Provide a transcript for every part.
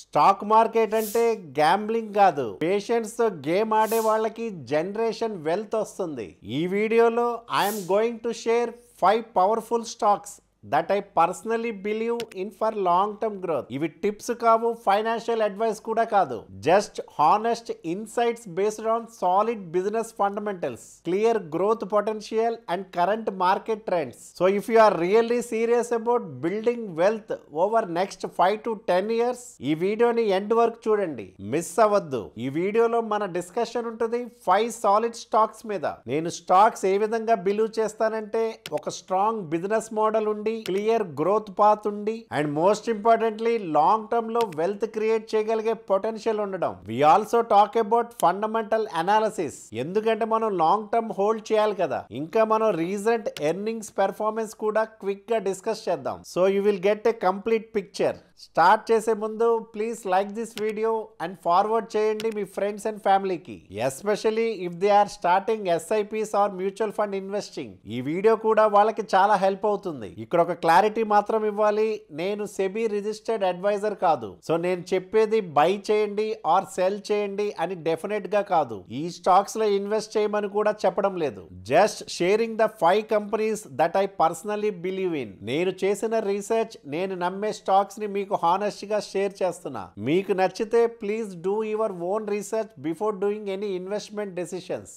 Stock market అంటే gambling కాదు, patience తో గేమ్ ఆడే వాళ్ళకి జనరేషన్ వెల్త్ వస్తుంది. ఈ వీడియోలో I'm going to share 5 powerful stocks that I personally believe in for long term growth. ఇవి టిప్స్ కావు, ఫైనాన్షియల్ అడ్వైస్ కూడా కాదు, just honest insights based on solid business fundamentals, clear growth potential and current market trends. So if you are really serious about building wealth over next 5 to 10 years, ఈ వీడియోని end వరకు చూడండి, miss అవ్వద్దు. ఈ వీడియోలో మన డిస్కషన్ ఉంటుంది 5 solid stocks మీద. నేను స్టాక్స్ ఏ విధంగా బిలీవ్ చేస్తానంటే, ఒక స్ట్రాంగ్ బిజినెస్ మోడల్ ఉండి, క్లియర్ గ్రోత్ పాత్ ఉండి, and most importantly long term లో వెల్త్ క్రియేట్ చేయగలిగే పొటెన్షియల్ ఉండడం. We also talk about fundamental analysis, ఎందుకంటే మనం లాంగ్ టర్మ్ హోల్డ్ చేయాలి కదా. ఇంకా మనం రీసెంట్ ఎర్నింగ్స్ పెర్ఫార్మెన్స్ కూడా క్విక్ గా డిస్కస్ చేద్దాం. So you will get a complete picture. Start చేసే ముందు please like this video and forward చేయండి మీ ఫ్రెండ్స్ అండ్ ఫ్యామిలీకి, especially if they are starting SIPs or mutual fund investing. ఈ video కూడా వాళ్ళకి చాలా హెల్ప్ అవుతుంది. ఇక్కడ ఒక క్లారిటీ మాత్రం ఇవ్వాలి, నేను సెబీ రిజిస్టర్డ్ అడ్వైజర్ కాదు. సో నేను చెప్పేది బై చేయండి ఆర్ సెల్ చేయండి అని డెఫినెట్ గా కాదు. ఈ స్టాక్స్ లో ఇన్వెస్ట్ చేయమని కూడా చెప్పడం లేదు. Just sharing the 5 companies that I personally believe in. నేను చేసిన రీసెర్చ్, నేను నమ్మే స్టాక్స్ ని మీకు హానెస్ట్ గా షేర్ చేస్తున్నా. మీకు నచ్చితే please do your own research before doing any investment decisions.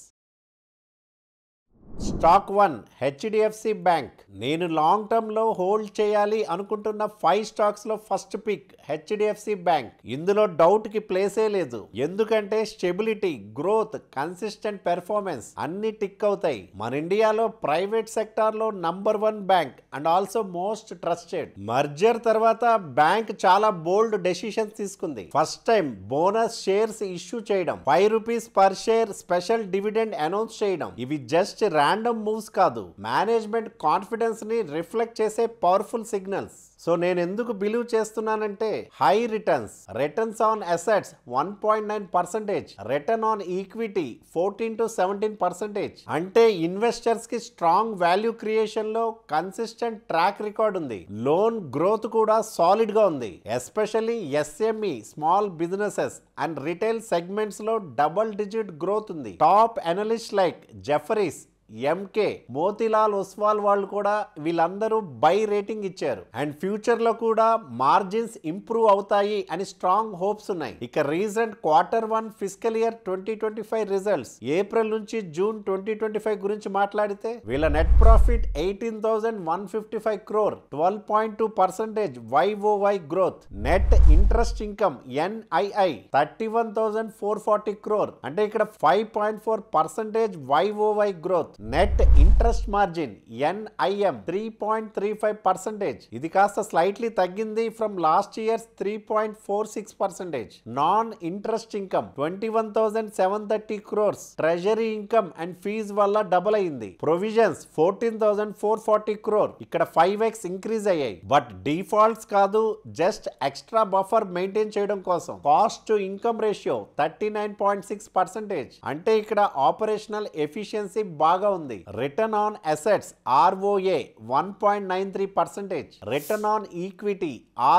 Stock 1 HDFC bank. నేను లాంగ్ టర్మ్ లో హోల్డ్ చేయాలి అనుకుంటున్న 5 స్టాక్స్ లో ఫస్ట్ పిక్ హెచ్డిఎఫ్సి బ్యాంక్. ఇందులో డౌట్ కి ప్లేసే లేదు, ఎందుకంటే స్టెబిలిటీ, గ్రోత్, కన్సిస్టెంట్ పెర్ఫార్మెన్స్ అన్ని టిక్ అవుతాయి. మన ఇండియాలో ప్రైవేట్ సెక్టార్ లో number 1 bank and also most trusted. Merger తర్వాత బ్యాంక్ చాలా బోల్డ్ డెసిషన్స్ తీసుకుంది. First time bonus shares issue చేయడం, 5 rupees per share special dividend announce చేయడం, ఇవి జస్ట్ ర్యాండమ్ మూవ్స్ కాదు, మేనేజ్మెంట్ కాన్ఫిడెన్స్ ని రిఫ్లెక్ట్ చేసే పవర్ఫుల్ సిగ్నల్స్. సో నేను ఎందుకు బిలీవ్ చేస్తున్నానంటే, high returns on assets 1.9%, return on equity 14 to 17%. అంటే ఇన్వెస్టర్స్ కి స్ట్రాంగ్ వాల్యూ క్రియేషన్ లో కన్సిస్టెంట్ ట్రాక్ రికార్డ్ ఉంది. లోన్ గ్రోత్ కూడా సాలిడ్ గా ఉంది, especially SME, small businesses and retail segments లో డబుల్ డిజిట్ గ్రోత్ ఉంది. Top analyst like Jefferies, MK, Motilal Oswal వాళ్ళు కూడా వీళ్ళందరూ బై రేటింగ్ ఇచ్చారు. అండ్ ఫ్యూచర్ లో కూడా మార్జిన్స్ ఇంప్రూవ్ అవుతాయి అని స్ట్రాంగ్ హోప్స్ ఉన్నాయి. ఇక recent Q1 physical year 2025 results, April నుంచి జూన్ 2025 గురించి మాట్లాడితే, వీళ్ళ net profit 18,155 crore, 12.2% YOY growth. Net interest income NII 31,440 crore, అంటే ఇక్కడ 5.4% YOY growth. Net interest margin NIM 3.35%, ఇది కాస్త స్లైట్లీ తగ్గింది from last years 3.46%. Non interest income 21,730 crores, treasury income and fees వల్ల డబుల్ అయింది. ప్రొవిజన్స్ 14,440 crore, ఇక్కడ 5x increase అయ్యాయి. But defaults కాదు, జస్ట్ ఎక్స్ట్రా బఫర్ మెయింటైన్ చేయడం కోసం. కాస్ట్ టు ఇన్కమ్ రేషియో 39.6%, అంటే ఇక్కడ ఆపరేషనల్ ఎఫిషియన్సీ బాగా ఉంది. Return on assets ROA 1.93%, return on equity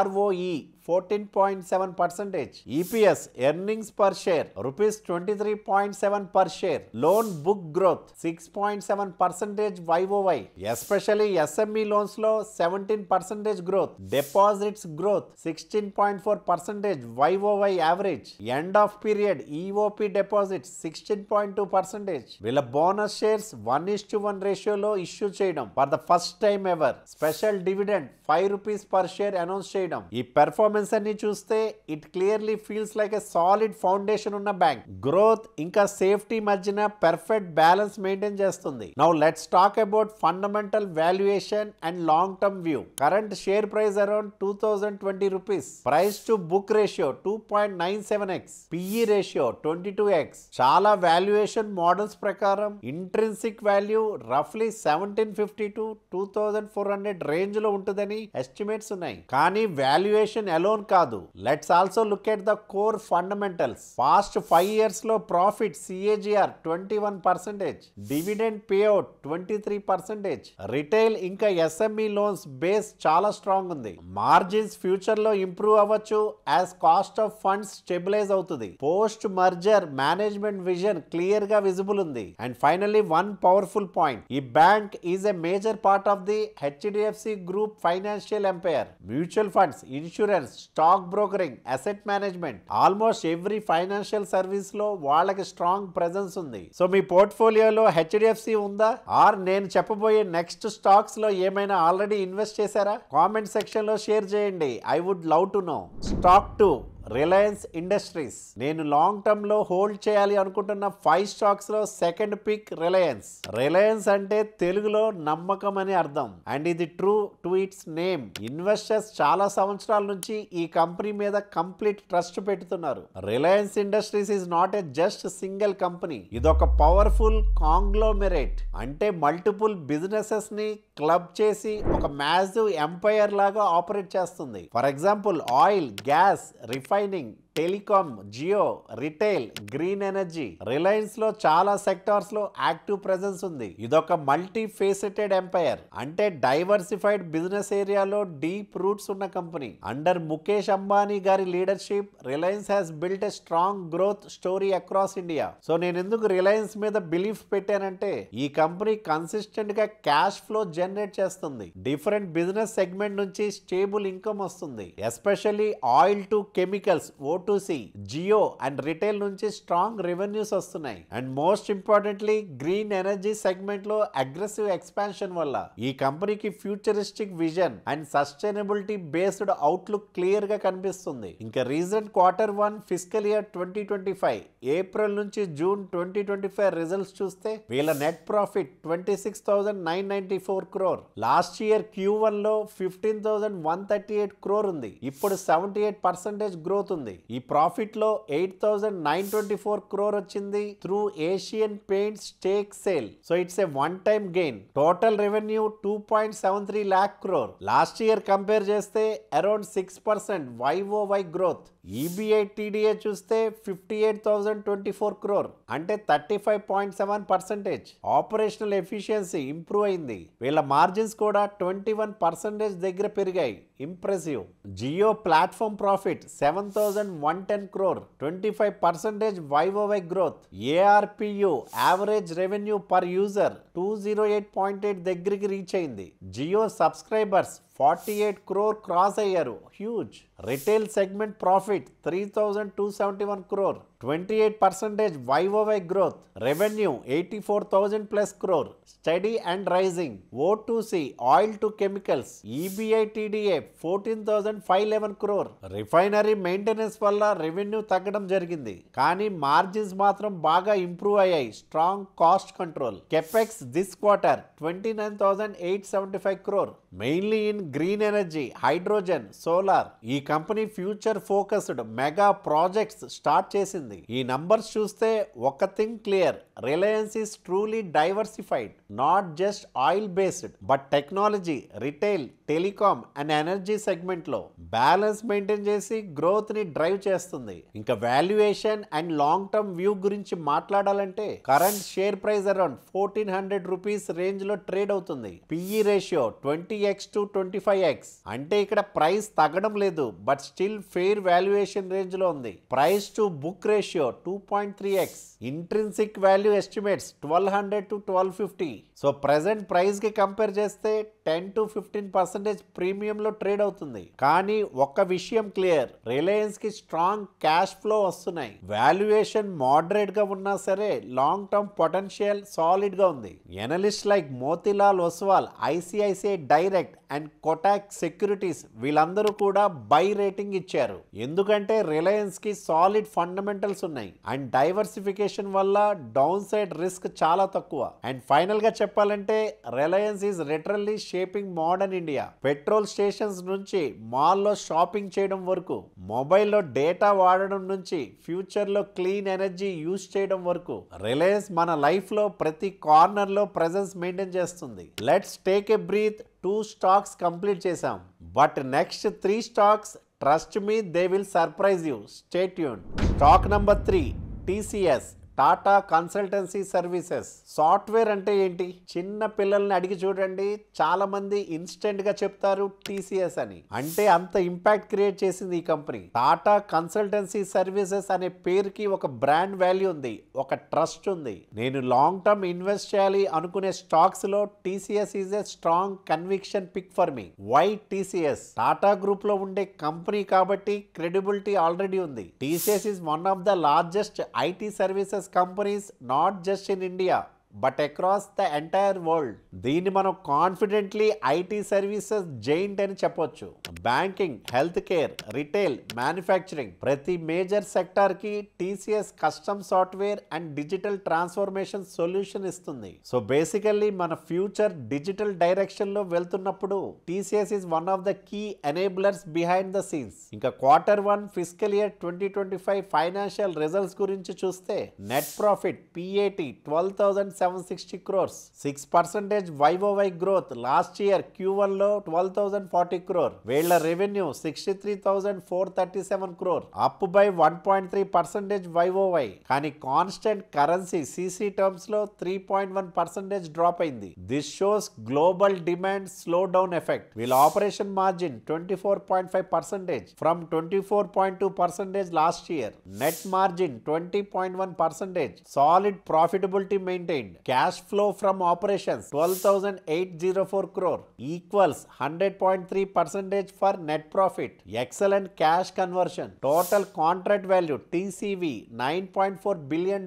ROE 14.7%. EPS earnings per share ₹23.7 per share. Loan book growth 6.7% YOY, especially SME loans లో 17% growth. Deposits growth 16.4% YOY average. End of period EOP deposits 16.2%. వీళ్ళ bonus shares 1:1 రేషియోలో issue చేయడం for the first time ever. Special dividend 5 rupees per share announce చేయడం. ఈ performance అన్ని చూస్తే it clearly feels like a solid foundation ఉన్న bank. Growth ఇంకా safety మధ్యన పర్ఫెక్ట్ బ్యాలెన్స్ మెయింటైన్ చేస్తుంది. Now let's talk about fundamental valuation and long term view. Current share price around 2020 rupees. Price to book ratio 2.97x, PE ratio 22x. చాలా valuation models ప్రకారం intrinsic value రఫ్లీ 1750 to 2400 range లో ఉంటుందని అని estimates ఉన్నాయి. కానీ valuation alone కాదు. Let's also look at the core fundamentals. Past 5 years లో profit CAGR 21%, dividend payout 23%, retail ఇంకా SME లోన్స్ బేస్ చాలా స్ట్రాంగ్ ఉంది. మార్జిన్స్ ఫ్యూచర్ లో ఇంప్రూవ్ అవ్వచ్చు as cost of funds stabilise అవుతుంది. Post merger management vision clear గా visible ఉంది. And finally one powerful point, ఈ bank is a major part of the HDFC group financial empire. Mutual funds, insurance, stock brokering, asset management, almost every financial service లో వాళ్ళకి strong presence ఉంది. So మీ పోర్ట్ఫోలియోలో HDFC ఉందా? Are నేను చెప్పబోయే next stocks లో ఏమైనా ఆల్రెడీ ఇన్వెస్ట్ చేశారా? కామెంట్ సెక్షన్ లో షేర్ చేయండి. I would love to know. Stock 2 Reliance Industries. నేను లాంగ్ టర్మ్ లో హోల్డ్ చేయాలి అనుకుంటున్న 5 స్టాక్స్ లో సెకండ్ పిక్ రిలయన్స్. రిలయన్స్ అంటే తెలుగులో నమ్మకం అని అర్థం. అండ్ ఇది true to its name. Investors చాలా సంవత్సరాల నుంచి ఈ కంపెనీ మీద కంప్లీట్ ట్రస్ట్ పెడుతున్నారు. Reliance Industries is not a just single company. ఇదొక పవర్ఫుల్ కాంగ్లోమెరేట్. అంటే మల్టిపుల్ బిజినెసెస్ ని క్లబ్ చేసి ఒక మ్యాసివ్ ఎంపైర్ లాగా ఆపరేట్ చేస్తుంది. For example oil, gas, refining, telecom, Jio, retail, green energy. Reliance లో చాలా సెక్టార్స్ లో యాక్టివ్ ప్రెజెన్స్ ఉంది. ఇదొక మల్టీ ఫేసెటెడ్ ఎంపైర్. అంటే డైవర్సిఫైడ్ బిజినెస్ ఏరియాలో డీప్ రూట్స్ ఉన్న కంపెనీ. అండర్ ముఖేష్ అంబానీ గారి leadership Reliance has built a strong growth story across India. So నేను ఎందుకు రిలయన్స్ మీద బిలీఫ్ పెట్టానంటే ఈ కంపెనీ కన్సిస్టెంట్ గా క్యాష్ ఫ్లో జనరేట్ చేస్తుంది. డిఫరెంట్ బిజినెస్ సెగ్మెంట్ నుంచి స్టేబుల్ ఇన్కమ్ వస్తుంది. Especially oil to chemicals, O2C, Jio and retail నుంచి స్ట్రాంగ్ రెవెన్యూస్ వస్తున్నాయి. And most importantly green energy segment లో అగ్రెసివ్ ఎక్స్పాన్షన్ వల్ల ఈ కంపెనీకి futuristic vision and sustainability based outlook clear గా కనిపిస్తుంది. ఇంకా recent Q1 physical year 2025 April నుంచి జూన్ 2025 రిజల్ట్స్ చూస్తే వీళ్ళ net profit 26,994 crore. Last year Q1 లో 15,138 crore ఉంది. ఇప్పుడు 78% గ్రోత్ ఉంది. ఈ ప్రాఫిట్ లో 8,924 crore వచ్చింది through Asian paint stake sale. So it's a one time gain. Total revenue 2.73 lakh crore. Last year compare చేస్తే అరౌండ్ 6% YOY గ్రోత్. EBITDA చూస్తే 58,024 crore, అంటే 35.7%. ఆపరేషనల్ ఎఫిషియన్సీ ఇంప్రూవ్ అయింది. వీళ్ళ మార్జిన్స్ కూడా 21% దగ్గర పెరిగాయి. Impressive. Jio platform profit 7,110 crore, 25% YOY growth. ARPU average revenue per user 208.8 దగ్గరికి reach అయింది. జియో సబ్స్క్రైబర్స్ 48 crore క్రాస్ అయ్యారు. Huge. Retail segment profit 3,271 crore, 28% YOY growth. Revenue 84,000 plus crore. Steady and rising. O2C, oil to chemicals. EBITDA 14,511 crore. Refinery maintenance వల్ల revenue తగ్గడం జరిగింది, కానీ margins మాత్రం బాగా improve అయ్యాయి. Strong cost control. Capex this quarter 29,875 crore, mainly in green energy, hydrogen, solar. ఈ company future focused mega projects start చేసింది. ఈ నంబర్స్ చూస్తే ఒక thing clear, Reliance is truly diversified. Not just oil based but technology, retail, telecom and energy segment లో balance maintain చేసి growth ని drive చేస్తుంది. ఇంకా valuation and long term view గురించి మాట్లాడాలంటే current share price around 1,400 rupees range లో trade అవుతుంది. PE ratio 20x to 25x. అంటే ఇక్కడ ప్రైస్ తగ్గడం లేదు, but still fair valuation range లో ఉంది. Price to book ratio 2.3x. Intrinsic value estimates 1,200 to 1,250. So present price కి కంపేర్ చేస్తే 10 to 15% ప్రీమియం లో ట్రేడ్ అవుతుంది. కానీ ఒక్క విషయం క్లియర్, రిలయన్స్ కి స్ట్రాంగ్ క్యాష్ ఫ్లో వస్తున్నాయి. వాల్యుయేషన్ మోడరేట్ గా ఉన్నా సరే లాంగ్ టర్మ్ పొటెన్షియల్ సాలిడ్ గా ఉంది. Analyst like Motilal Oswal, ICICI direct and Kotak securities వీళ్ళందరూ కూడా బై రేటింగ్ ఇచ్చారు. ఎందుకంటే రిలయన్స్ కి సాలిడ్ ఫండమెంటల్స్ ఉన్నాయి అండ్ డైవర్సిఫికేషన్ వల్ల డౌన్ సైడ్ రిస్క్ చాలా తక్కువ. అండ్ ఫైనల్ గా చెప్పాలంటే Reliance is literally shaping modern India. Petrol stations నుంచి మాల్లో షాపింగ్ చేయడం వరకు, మొబైల్లో డేటా వాడడం నుంచి ఫ్యూచర్లో క్లీన్ ఎనర్జీ యూజ్ చేయడం వరకు రిలయన్స్ మన లైఫ్లో ప్రతి కార్నర్లో ప్రెజెన్స్ మెయింటైన్ చేస్తుంది. Let's take a breath. 2 stocks complete చేసాం, but next 3 stocks, trust me, they will surprise you. Stay tuned. Stock number 3, TCS, Tata consultancy services. Software అంటే ఏంటి? చిన్న పిల్లల్ని అడిగి చూడండి, చాలా మంది ఇన్స్టెంట్ గా చెప్తారు TCS అని. అంటే అంత ఇంపాక్ట్ క్రియేట్ చేసింది ఈ కంపెనీ. టాటా కన్సల్టెన్సీ సర్వీసెస్ అనే పేరుకి ఒక బ్రాండ్ వాల్యూ ఉంది, ఒక ట్రస్ట్ ఉంది. నేను లాంగ్ టర్మ్ ఇన్వెస్ట్ చేయాలి అనుకునే స్టాక్స్ లో TCS is a strong conviction pick for me. Why TCS? Tata group లో ఉండే కంపెనీ కాబట్టి క్రెడిబిలిటీ ఆల్రెడీ ఉంది. TCS is one of the largest IT services companies not just in India but across the entire world. దీన్ని మనం confidently IT services giant అని చెప్పొచ్చు. Banking, health care, retail, manufacturing, ప్రతి major sector కి TCS custom software and digital transformation solution ఇస్తుంది. So basically మన future digital direction లో వెళ్తున్నప్పుడు TCS is one of the key enablers behind the scenes. ఇంకా Q1 physical year 2025 financial results గురించి చూస్తే net profit PAT 12,760 crores, 6% YoY growth. Last year Q1 లో 12,040 crore. వీళ్ళ revenue 63,437 crore, up by 1.3% YoY. కానీ constant currency CC terms లో 3.1% drop అయింది. This shows global demand slow down effect. వీళ్ళ operation margin 24.5% from 24.2% last year. Net margin 20.1%. Solid profitability maintained. Cash flow from operations 12,804 crore equals 100.3% for net profit. Excellent cash conversion. Total contract value TCV $9.4 billion.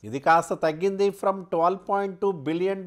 ఇది కాస్త తగ్గింది from $12.2 billion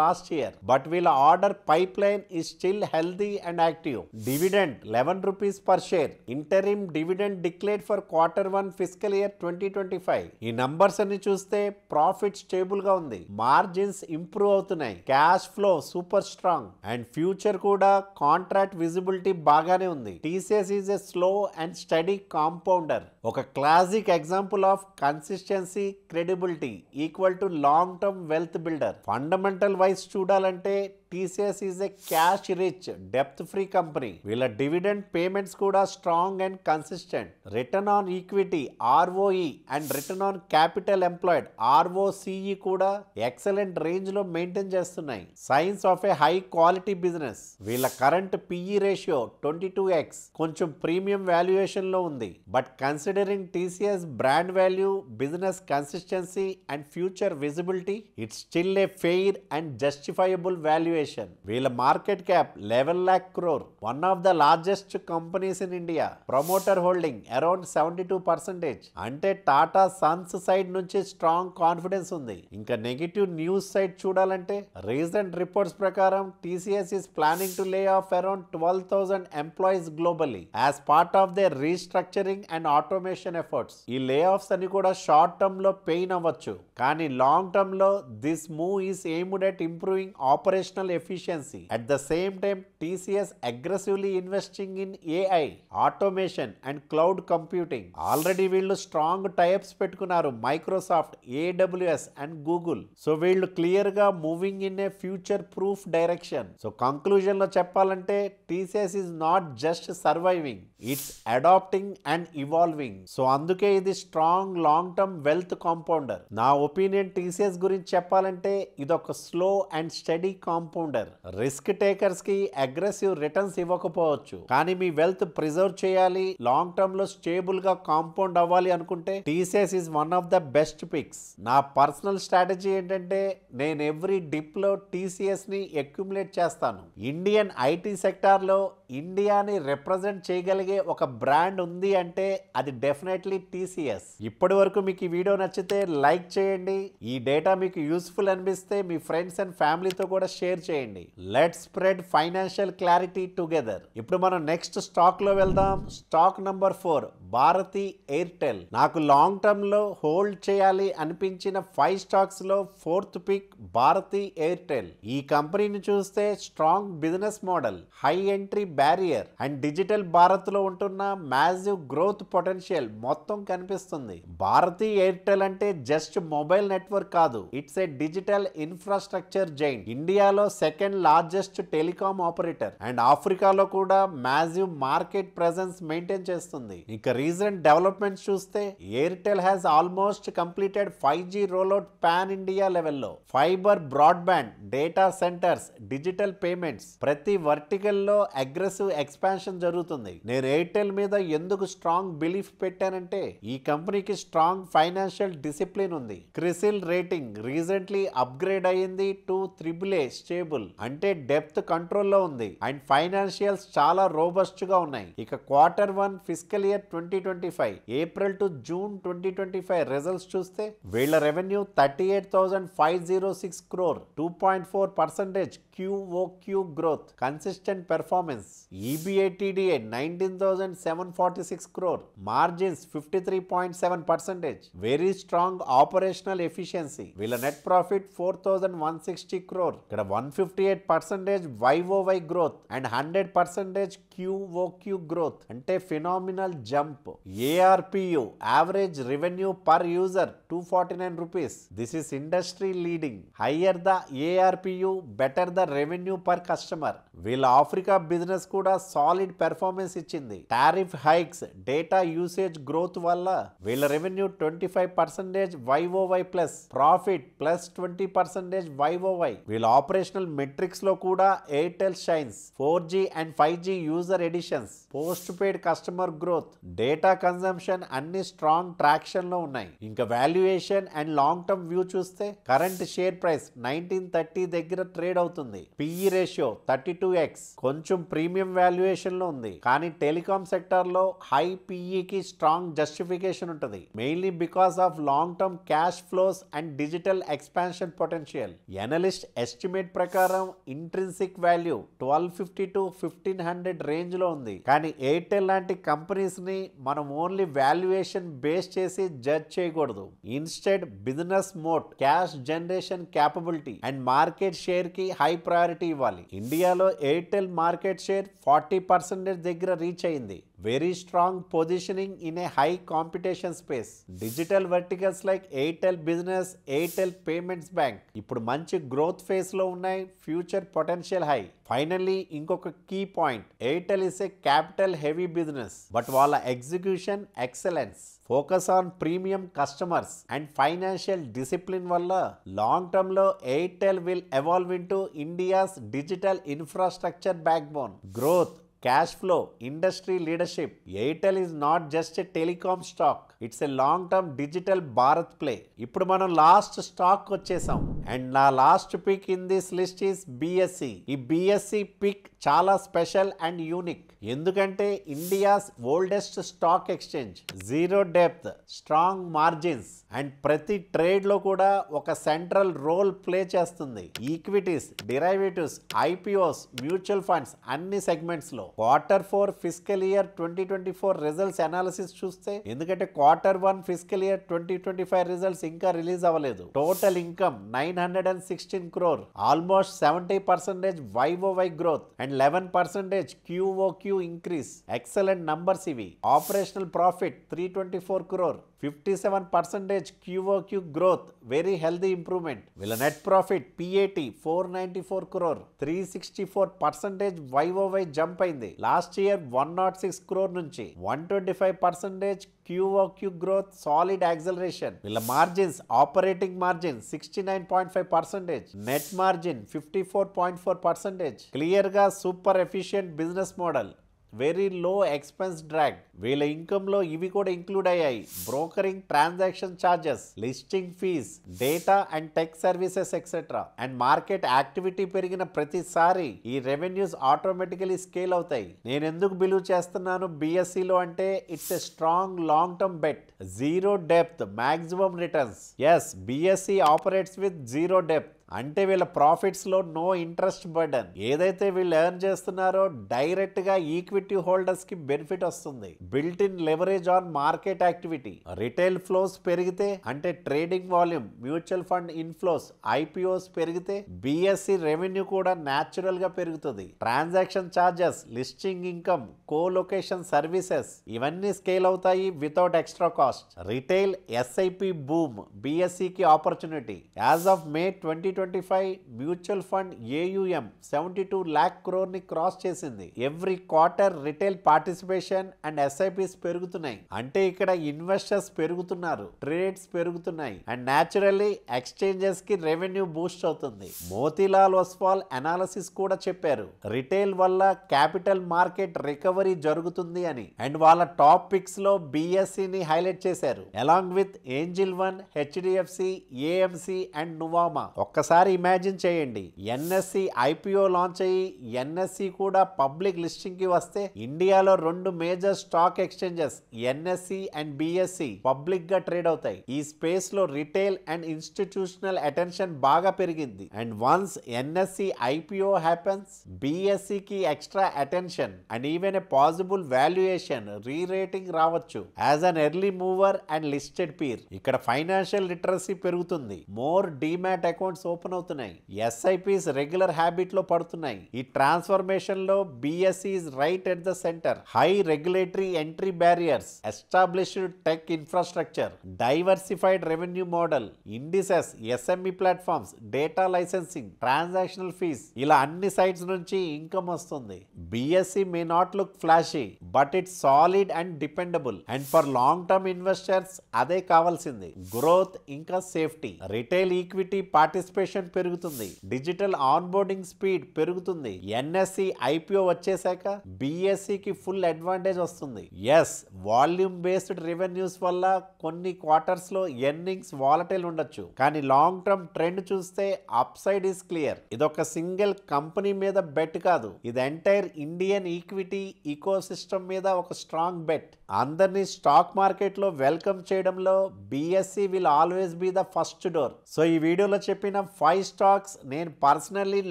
last year. But వీళ్ళ order pipeline is still healthy and active. Dividend 11 rupees per share. Interim dividend declared for Q1 fiscal year 2025. ఈ numbers అన్ని చూస్తే profit stable గా ఉంది. Margins improve అవుతున్నాయి. Cash flow super strong and future కూడా contract visibility బాగానే ఉంది. TCS is a slow and steady compounder. ఒక classic example of consistency, credibility equal to long term wealth builder. Fundamental wise చూడాలంటే TCS is a cash rich, డెప్త్ free company. వీళ్ళ dividend payments కూడా strong and consistent. Return on equity ROE and return on capital employed ROCE కూడా excellent range లో maintain చేస్తున్నాయి. Signs of a high quality business. వీళ్ళ current PE ratio 22x, కొంచెం premium valuation లో ఉంది. But considering TCS brand value, business consistency and future visibility, it's still a fair and justifiable valuation. వీళ్ళ market cap 11 lakh crore, one of the largest companies in India. Promoter holding around 72%. అంటే Tata sons side నుంచి strong confidence ఉంది. ఇంకా negative news side చూడాలంటే recent reports ప్రకారం TCS is planning to lay off around 12,000 employees globally as part of their restructuring and automation efforts. ఈ లే offs అన్ని కూడా షార్ట్ టర్మ్ లో పెయిన్ అవ్వచ్చు, కానీ లాంగ్ టర్మ్ లో this move is aimed at improving operational efficiency. At the same time, TCS aggressively investing in AI, automation and cloud computing. Already వీళ్ళు strong types పెట్టుకున్నారు Microsoft, AWS and Google. So వీళ్ళు clear గా moving in a future proof direction. So conclusion లో చెప్పాలంటే TCS is not just surviving, it's adopting and evolving. So అందుకే ఇది strong long term wealth compounder. నా opinion TCS గురించి చెప్పాలంటే ఇది ఒక slow and steady compounder. Risk takers కి అగ్రెసివ్ రిటర్న్స్ ఇవ్వకపోవచ్చు, కానీ మీ వెల్త్ ప్రిజర్వ్ చేయాలి, లాంగ్ టర్మ్ లో స్టేబుల్ గా కాంపౌండ్ అవ్వాలి అనుకుంటే TCS is one of the best picks. నా పర్సనల్ స్ట్రాటజీ ఏంటంటే నేను ఎవ్రీ డిప్ లో TCS ని అక్యుములేట్ చేస్తాను. ఇండియన్ IT సెక్టార్ లో ఇండియాని రిప్రజెంట్ చేయగలిగే ఒక బ్రాండ్ ఉంది అంటే అది డెఫినెట్లీ TCS. ఇప్పటి వరకు మీకు ఈ వీడియో నచ్చితే లైక్ చేయండి. ఈ డేటా మీకు యూస్ఫుల్ అనిపిస్తే మీ ఫ్రెండ్స్ అండ్ ఫ్యామిలీతో కూడా షేర్ చేయండి. Let's spread financial clarity together. ఇప్పుడు మనం నెక్స్ట్ స్టాక్ లో వెళ్దాం. Stock number 4, Bharti Airtel. నాకు లాంగ్ టర్మ్ లో హోల్డ్ చేయాలి అనిపించిన 5 స్టాక్స్ లో 4th పిక్ భారతి ఎయిర్టెల్. ఈ కంపెనీని చూస్తే strong business model, high entry barrier and digital Bharat లో ఉంటున్న మ్యాసివ్ గ్రోత్ పొటెన్షియల్ మొత్తం కనిపిస్తుంది. భారతి ఎయిర్టెల్ అంటే జస్ట్ మొబైల్ నెట్వర్క్ కాదు, it's a digital infrastructure giant. ఇండియాలో second largest telecom operator and ఆఫ్రికాలో కూడా మ్యాసివ్ మార్కెట్ ప్రెజెన్స్ మెయింటైన్ చేస్తుంది. ఇక రీసెంట్ డెవలప్మెంట్స్ చూస్తే Airtel has almost completed 5G rollout pan India లెవెల్లో. Fibre broadband, data centres, digital payments, ప్రతి vertical లో అగ్రెసివ్ ఎక్స్పాన్షన్ జరుగుతుంది. నేను ఎయిర్టెల్ మీద ఎందుకు స్ట్రాంగ్ బిలీఫ్ పెట్టానంటే ఈ కంపెనీకి స్ట్రాంగ్ ఫైనాన్షియల్ డిసిప్లిన్ ఉంది. క్రిసిల్ రేటింగ్ రీసెంట్లీ అప్గ్రేడ్ అయ్యింది టు AAA స్టేబుల్, అంటే డెప్త్ కంట్రోల్లో ఉంది అండ్ ఫైనాన్షియల్స్ చాలా రోబస్ట్ గా ఉన్నాయి. ఇక Q1 physical year 2025 April to June 2025 results చూస్తే వీళ్ళ revenue 38,506 crore, 2.4% QOQ growth, consistent performance. EBITDA 19,746 crore, margins 53.7%, very strong operational efficiency. వీళ్ళ నెట్ ప్రాఫిట్ 4,160 crore, ఇక్కడ 158% YOY growth and 100% QOQ growth, అంటే phenomenal jump. ARPU, average revenue per user 249 rupees. This is industry leading. Higher the ARPU, better the revenue per customer. వీళ్ళ Africa business కూడా solid performance ఇచ్చింది. Tariff hikes, data usage growth వల్ల వీళ్ళ revenue 25% YOY plus, profit plus 20% YOY. వీళ్ళ operational metrics లో కూడా Airtel shines. 4G and 5G user additions, post paid customer growth, data consumption అన్ని strong traction లో ఉన్నాయి. ఇంకా valuation and long term view చూస్తే కరెంట్ షేర్ ప్రైస్ 1930 దగ్గర trade అవుతుంది. PE రేషియో 32x, కొంచెం ప్రీమియం వాల్యుయేషన్ లో ఉంది. కానీ టెలికాం సెక్టర్ లో హై PE కి స్ట్రాంగ్ జస్టిఫికేషన్ ఉంటుంది, mainly because of long term cash flows and digital expansion potential. Analyst estimate ప్రకారం ఇంట్రిన్సిక్ వాల్యూ 1250 to 1500 రేంజ్ లో ఉంది. కానీ ఎయిర్టెల్ లాంటి కంపెనీస్ ని మనం ఓన్లీ వాల్యుయేషన్ బేస్ చేసి జడ్జ్ చేయకూడదు. Instead business moat, cash generation capability and market share కి హై ప్రయారిటీ ఇవ్వాలి. ఇండియాలో ఎయిర్టెల్ మార్కెట్ షేర్ 40% దగ్గర రీచ్ అయింది. Very strong positioning in a high competition space. Digital verticals like Airtel business, Airtel payments bank ఇప్పుడు మంచి growth phase లో ఉన్నాయి. Future potential high. Finally ఇంకొక key point, Airtel is a capital heavy business but వాళ్ళ execution excellence, focus on premium customers and financial discipline వల్ల long term లో Airtel will evolve into India's digital infrastructure backbone. Growth, cash flow, industry leadership. Airtel is not just a telecom stock, it's a long term digital Bharat play. ఇప్పుడు మనం last stock వచ్చేసాం and నా last pick in this list is BSE. ఈ BSE pick చాలా special and unique, ఎందుకంటే India's oldest stock exchange, zero depth, strong margins and ప్రతి trade లో కూడా ఒక సెంట్రల్ రోల్ ప్లే చేస్తుంది. Equities, derivatives, IPOs, mutual funds అన్ని సెగ్మెంట్స్ లో. Q4 physical year 2024 results analysis చూస్తే, ఎందుకంటే Q1 ఫిజికల్ ఇయర్ 2025 రిజల్ట్స్ ఇంకా రిలీజ్ అవ్వలేదు. Total income 916 crore, almost 70% YOY growth and 11% QOQ increase. Excellent numbers ఇవి. Operational profit 324 crore, 57% QOQ growth, very healthy improvement. వీళ్ళ net profit PAT 494 crore, 364% YOY jump అయింది. Last year 106 crore నుంచి 125% QOQ growth, solid acceleration. వీళ్ళ margins, operating margin 69.5%, net margin 54.4%. Clear గా super efficient business model, very low expense drag. వీళ్ళ income లో ఇవి కూడా include అయ్యాయి. Brokering transaction charges, listing fees, data and tech services etcetera. And market activity పెరిగిన ప్రతిసారి ఈ రెవెన్యూస్ ఆటోమేటికలీ స్కేల్ అవుతాయి. నేను ఎందుకు బిలీవ్ చేస్తున్నాను BSE లో అంటే, it's a strong long term bet. Zero depth, maximum returns. Yes, BSE operates with zero depth. అంటే వీళ్ళ ప్రాఫిట్స్ లో నో ఇంట్రెస్ట్ బర్డన్. ఏదైతే వీళ్ళు ఎర్న్ చేస్తున్నారో డైరెక్ట్ గా ఈక్విటీ హోల్డర్స్ కి బెనిఫిట్ వస్తుంది. Built in leverage on market activity. Retail flows పెరిగితే అంటే trading volume, mutual fund inflows, IPOs పెరిగితే బిఎస్సి రెవెన్యూ కూడా న్యాచురల్ గా పెరుగుతుంది. Transaction charges, listing income, colocation services ఇవన్నీ స్కేల్ అవుతాయి without extra cost. Retail SIP boom BSE కి opportunity. As of May 2025 mutual fund AUM 72 lakh crore ని cross చేసింది. Every quarter retail participation and SIPs పెరుగుతున్నాయి. అంటే ఇక్కడ ఇన్వెస్టర్స్ పెరుగుతున్నారు, trades పెరుగుతున్నాయి అండ్ న్యాచురల్లీ ఎక్స్చేంజెస్ కి రెవెన్యూ బూస్ట్ అవుతుంది. మోతీలాల్ ఒస్వాల్ అనాలిసిస్ కూడా చెప్పారు రిటైల్ వల్ల క్యాపిటల్ మార్కెట్ రికవరీ జరుగుతుంది అని. అండ్ వాళ్ళ టాప్ పిక్స్ లో బిఎస్సి ని హైలైట్ చేశారు along with Angel One, HDFC, AMC and Nuvama. ఒక్కసారి ఇమాజిన్ చేయండి, ఎన్ఎస్సి ఐపీఓ లాంచ్ అయ్యి ఎన్ఎస్సి కూడా పబ్లిక్ లిస్టింగ్ కి వస్తే ఇండియాలో 2 major stock exchanges NSE and BSE public గా ట్రేడ్ అవుతాయి. ఈ స్పేస్ లో రిటైల్ అండ్ ఇన్స్టిట్యూషనల్ అటెన్షన్ బాగా పెరిగింది. And once NSE IPO happens, BSE కి extra attention and even a possible valuation rerating రావచ్చు as an early mover and listed peer. ఇక్కడ financial literacy పెరుగుతుంది, మోర్ డీమ్యాట్ అకౌంట్స్ ఓపెన్ అవుతున్నాయి, SIPs regular habit లో పడుతున్నాయి. ఈ ట్రాన్స్ఫర్మేషన్ లో BSE is right at the center. High regulatory entry barriers, established tech infrastructure, diversified revenue model, indices, SME platforms, data licensing, transactional fees, ఇలా అన్ని sides నుంచి income వస్తుంది. BSc may not look flashy but it's solid and dependable. And for long term investors అదే కావాల్సింది, growth ఇంకా safety. Retail equity participation పెరుగుతుంది, digital onboarding speed పెరుగుతుంది. NSC IPO వచ్చేసాక బిఎస్సి కి ఫుల్ అడ్వాంటేజ్ వస్తుంది. ఎస్, వాల్యూమ్ బేస్డ్ రెవెన్యూస్ వల్ల కొన్ని క్వార్టర్స్ లో ఎర్నింగ్స్ వాలటైల్ ఉండొచ్చు, కానీ లాంగ్ టర్మ్ ట్రెండ్ చూస్తే అప్ సైడ్ ఇస్ క్లియర్. ఇదొక సింగిల్ కంపెనీ మీద బెట్ కాదు, ఇది entire Indian equity eco system మీద ఒక స్ట్రాంగ్ బెట్. అందరినీ స్టాక్ మార్కెట్ లో వెల్కమ్ చేయడంలో BSc will always be the first door. So ఈ వీడియోలో చెప్పిన 5 స్టాక్స్ నేను పర్సనల్లీ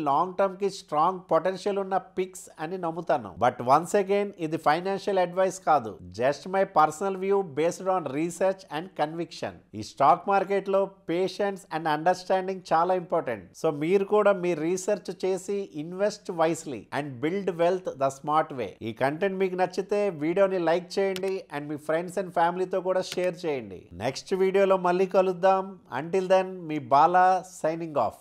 లాంగ్ టర్మ్ కి స్ట్రాంగ్ పొటెన్షియల్ ఉన్న పిక్స్ అని నమ్ముతాను. బట్ వన్స్ అగైన్ ఇది ఫైనాన్షియల్ అడ్వైస్ కాదు, just my personal view based on research and conviction. ఈ స్టాక్ మార్కెట్ లో పేషెన్స్ అండ్ అండర్స్టాండింగ్ చాలా ఇంపార్టెంట్. సో మీరు కూడా మీ రీసెర్చ్ చేసి invest wisely and build wealth the smart way. ఈ కంటెంట్ మీకు నచ్చితే వీడియోని లైక్ చేయండి అండ్ మీ ఫ్రెండ్స్ అండ్ ఫ్యామిలీతో కూడా షేర్ చేయండి. నెక్స్ట్ వీడియోలో మళ్ళీ కలుద్దాం. అంటిల్ దెన్ మీ బాలా సైనింగ్ ఆఫ్.